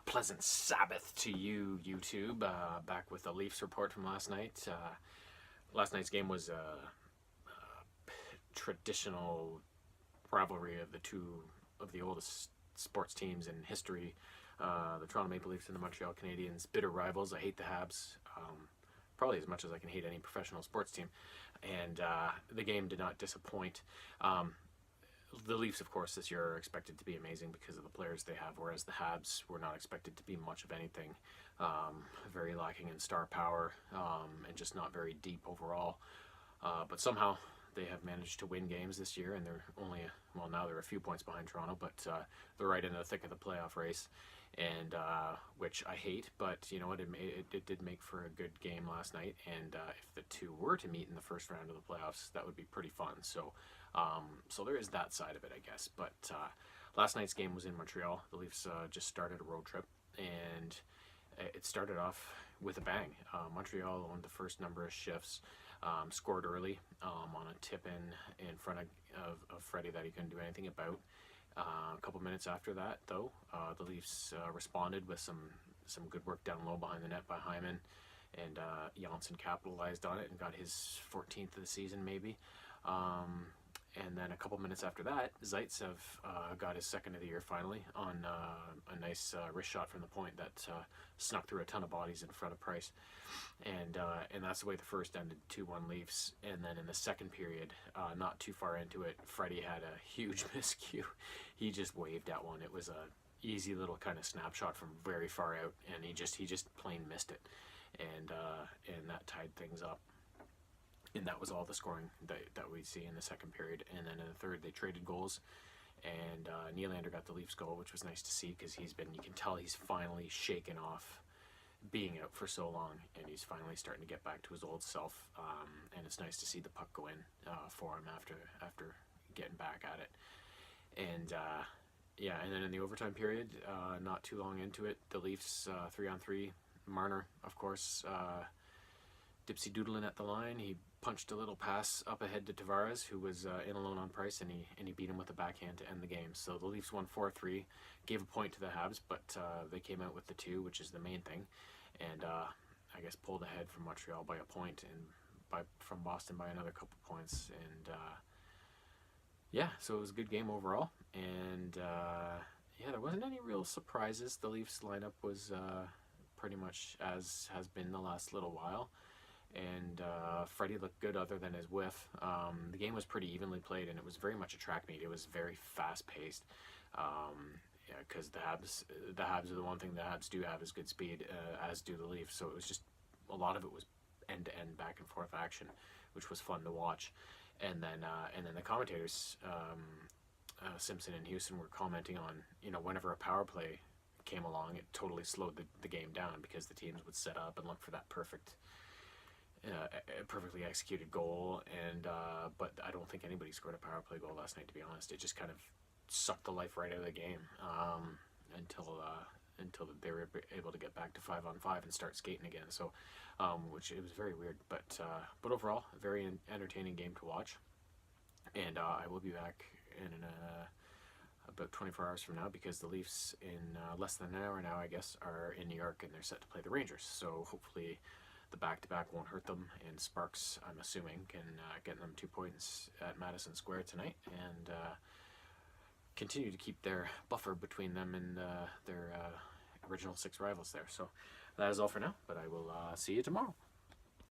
Pleasant Sabbath to you, YouTube. Back with the Leafs report from last night. Last night's game was a traditional rivalry of the two of the oldest sports teams in history. The Toronto Maple Leafs and the Montreal Canadiens, bitter rivals. I hate the Habs, probably as much as I can hate any professional sports team. And the game did not disappoint. The Leafs, of course, this year are expected to be amazing because of the players they have, whereas the Habs were not expected to be much of anything. Very lacking in star power and just not very deep overall. But somehow they have managed to win games this year, and they're only, well, now they're a few points behind Toronto, but they're right in the thick of the playoff race, and which I hate, but you know what, it did make for a good game last night, and if the two were to meet in the first round of the playoffs, that would be pretty fun. So there is that side of it, I guess. But last night's game was in Montreal. The Leafs just started a road trip, and it started off with a bang. Montreal won the first number of shifts, scored early on a tip in front of Freddie that he couldn't do anything about. A couple minutes after that, though, the Leafs responded with some good work down low behind the net by Hyman, and Janssen capitalized on it and got his 14th of the season, maybe. And then a couple minutes after that, Zaitsev got his second of the year finally on a nice wrist shot from the point that snuck through a ton of bodies in front of Price. And that's the way the first ended, 2-1 Leafs. And then in the second period, not too far into it, Freddie had a huge miscue. He just waved at one. It was a easy little kind of snapshot from very far out, and he just plain missed it. And that tied things up. And that was all the scoring that we'd see in the second period. And then in the third, they traded goals. And Nylander got the Leafs goal, which was nice to see because you can tell he's finally shaken off being out for so long. And he's finally starting to get back to his old self. And it's nice to see the puck go in for him after getting back at it. And yeah, and then in the overtime period, not too long into it, the Leafs 3-on-3. Marner, of course, dipsy doodling at the line. He punched a little pass up ahead to Tavares, who was in alone on Price, and he beat him with a backhand to end the game. So the Leafs won 4-3, gave a point to the Habs, but they came out with the 2, which is the main thing, and I guess pulled ahead from Montreal by a point and from Boston by another couple points. And yeah, so it was a good game overall. And yeah, there wasn't any real surprises. The Leafs lineup was pretty much as has been the last little while. And Freddie looked good other than his whiff. The game was pretty evenly played, and it was very much a track meet. It was very fast-paced, because the Habs are the one thing the Habs do have is good speed, as do the Leafs. So it was just, a lot of it was end-to-end, back-and-forth action, which was fun to watch. And then the commentators, Simpson and Houston, were commenting on, whenever a power play came along, it totally slowed the game down because the teams would set up and look for that perfectly executed goal, and but I don't think anybody scored a power play goal last night, to be honest. It just kind of sucked the life right out of the game until they were able to get back to 5-on-5 and start skating again. So, which it was very weird, but overall, a very entertaining game to watch. And I will be back in about 24 hours from now, because the Leafs in less than an hour now, I guess, are in New York, and they're set to play the Rangers. So hopefully the back-to-back won't hurt them, and Sparks, I'm assuming, can get them 2 points at Madison Square tonight, and continue to keep their buffer between them and their original 6 rivals there. So that is all for now, but I will see you tomorrow.